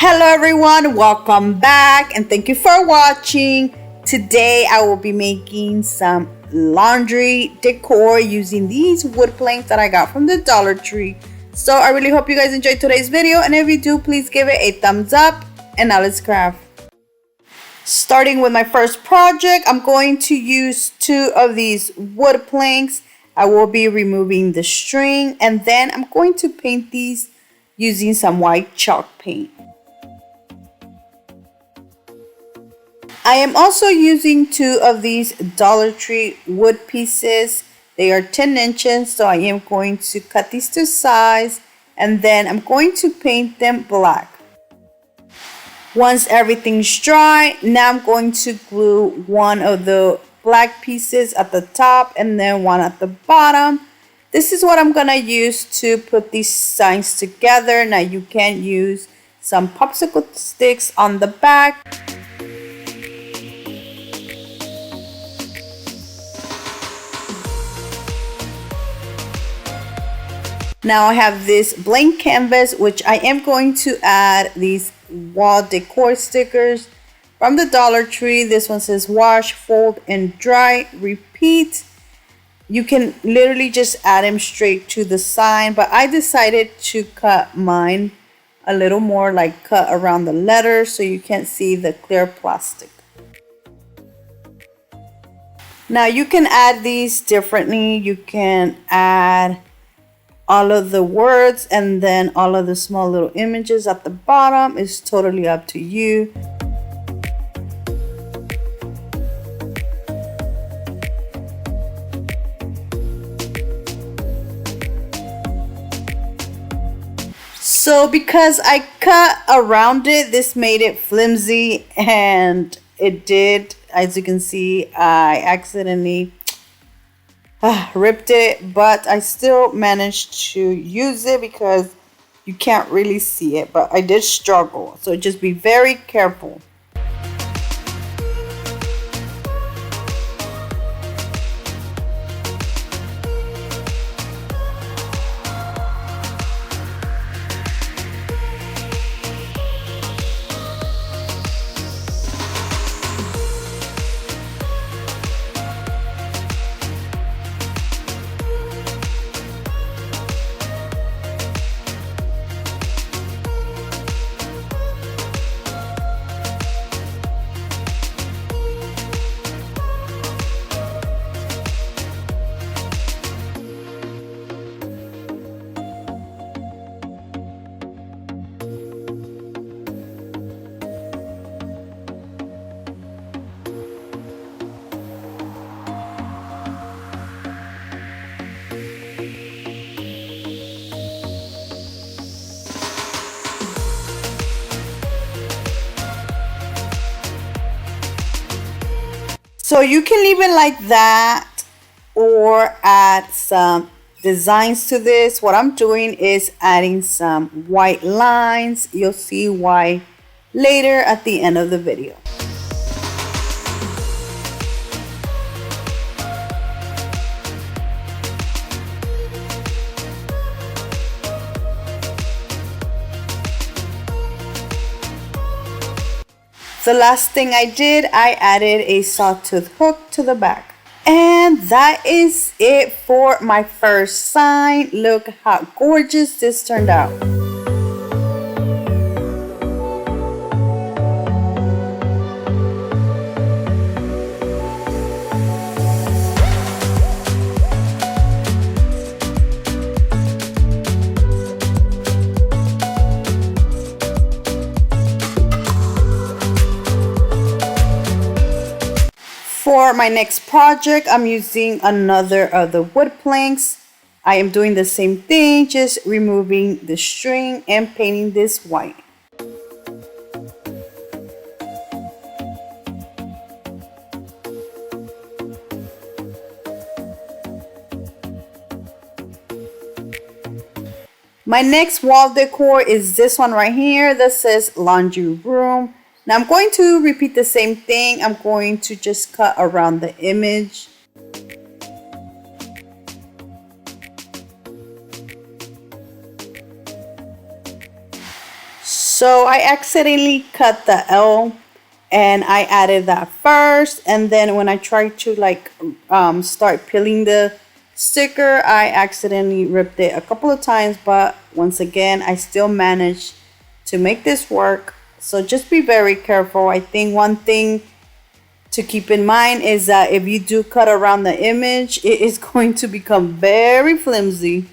Hello everyone, welcome back and thank you for watching. Today I will be making some laundry decor using these wood planks that I got from the Dollar Tree. So I really hope you guys enjoyed today's video, and if you do, please give it a thumbs up. And now let's craft. Starting with my first project, I'm going to use 2 of these wood planks. I will be removing the string, and then I'm going to paint these using some white chalk paint. I am also using 2 of these Dollar Tree wood pieces. They are 10 inches, so I am going to cut these to size, and then I'm going to paint them black. Once everything's dry, now I'm going to glue one of the black pieces at the top and then one at the bottom. This is what I'm gonna use to put these signs together. Now you can use some popsicle sticks on the back. Now I have this blank canvas, which I am going to add these wall decor stickers from the Dollar Tree. This one says wash, fold, and dry, repeat. You can literally just add them straight to the sign, but I decided to cut mine a little more, like cut around the letter so you can't see the clear plastic. Now you can add these differently. You can add all of the words and then all of the small little images at the bottom. Is totally up to you. So because I cut around it, this made it flimsy, and it did, as you can see, I accidentally ripped it, but I still managed to use it because you can't really see it, but I did struggle, so just be very careful. So you can leave it like that or add some designs to this. What I'm doing is adding some white lines. You'll see why later at the end of the video. The last thing I did, I added a sawtooth hook to the back. And that is it for my first sign. Look how gorgeous this turned out. For my next project, I'm using another of the wood planks. I am doing the same thing, just removing the string and painting this white. My next wall decor is this one right here that says laundry room. Now I'm going to repeat the same thing. I'm going to just cut around the image. So I accidentally cut the L and I added that first, and then when I tried to like start peeling the sticker, I accidentally ripped it a couple of times, but once again I still managed to make this work. So just be very careful. I think one thing to keep in mind is that if you do cut around the image, it is going to become very flimsy.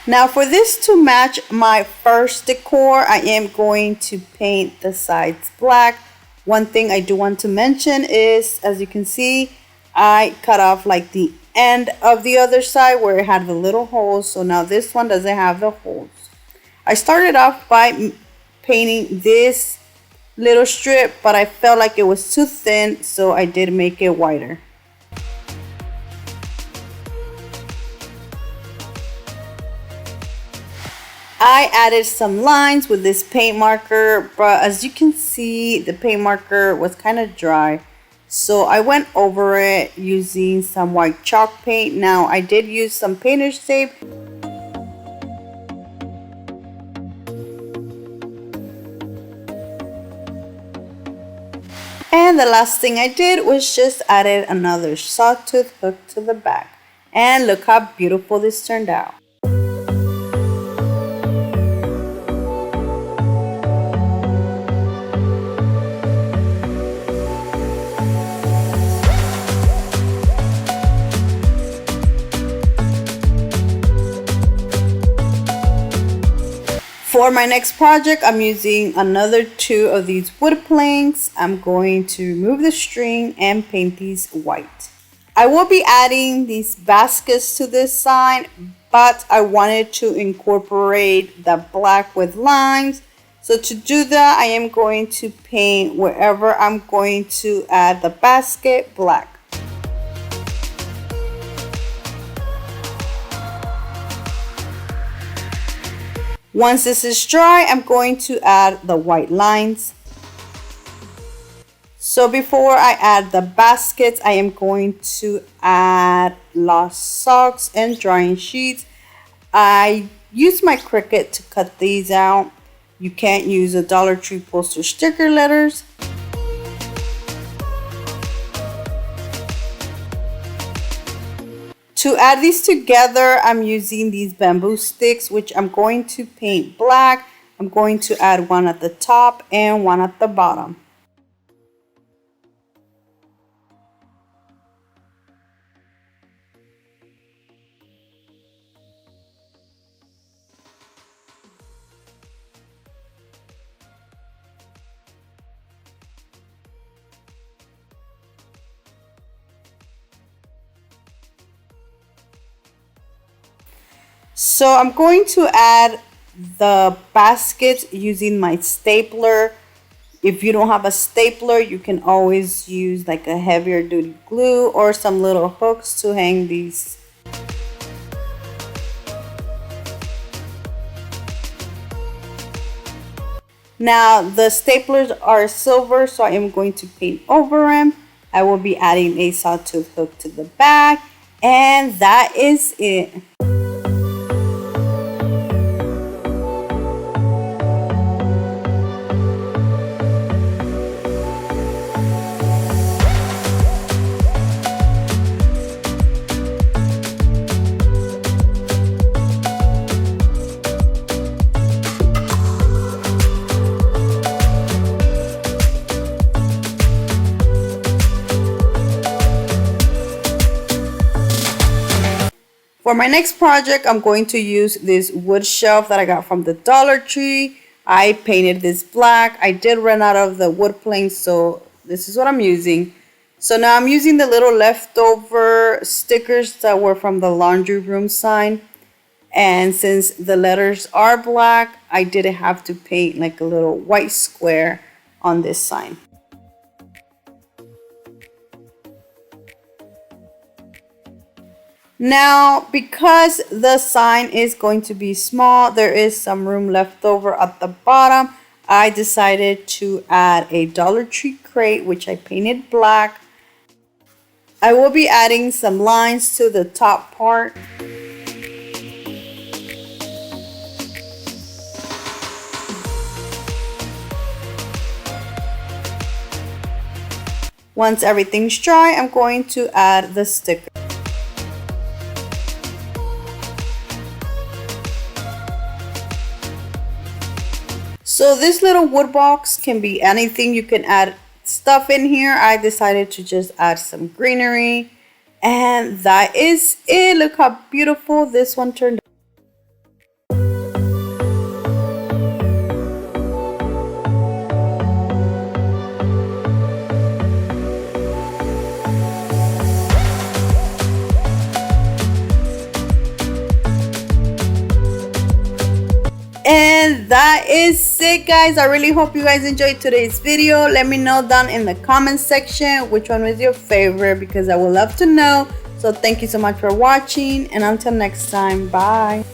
Now for this to match my first decor, I am going to paint the sides black. One thing I do want to mention is, as you can see, I cut off like the end of the other side where it had the little holes. So now this one doesn't have the holes. I started off by painting this little strip, but I felt like it was too thin, so I did make it wider. I added some lines with this paint marker, but as you can see, the paint marker was kind of dry. So I went over it using some white chalk paint. Now I did use some painter's tape. And the last thing I did was just added another sawtooth hook to the back. And look how beautiful this turned out. For my next project, I'm using another 2 of these wood planks. I'm going to remove the string and paint these white. I will be adding these baskets to this side, but I wanted to incorporate the black with lines. So to do that, I am going to paint wherever I'm going to add the basket black. Once this is dry, I'm going to add the white lines. So before I add the baskets, I am going to add lost socks and drying sheets. I use my Cricut to cut these out. You can't use a Dollar Tree poster sticker letters. To add these together, I'm using these bamboo sticks, which I'm going to paint black. I'm going to add one at the top and one at the bottom. So I'm going to add the baskets using my stapler. If you don't have a stapler, you can always use like a heavier duty glue or some little hooks to hang these. Now the staplers are silver, so I am going to paint over them. I will be adding a sawtooth hook to the back, and that is it. For my next project, I'm going to use this wood shelf that I got from the Dollar Tree. I painted this black. I did run out of the wood planks, so this is what I'm using. So now I'm using the little leftover stickers that were from the laundry room sign. And since the letters are black, I didn't have to paint like a little white square on this sign. Now, because the sign is going to be small, there is some room left over at the bottom. I decided to add a Dollar Tree crate, which I painted black. I will be adding some lines to the top part. Once everything's dry, I'm going to add the sticker. So this little wood box can be anything. You can add stuff in here. I decided to just add some greenery. And that is it. Look how beautiful this one turned out. And that is it, guys. I really hope you guys enjoyed today's video. Let me know down in the comment section which one was your favorite, because I would love to know. So thank you so much for watching, and until next time, bye.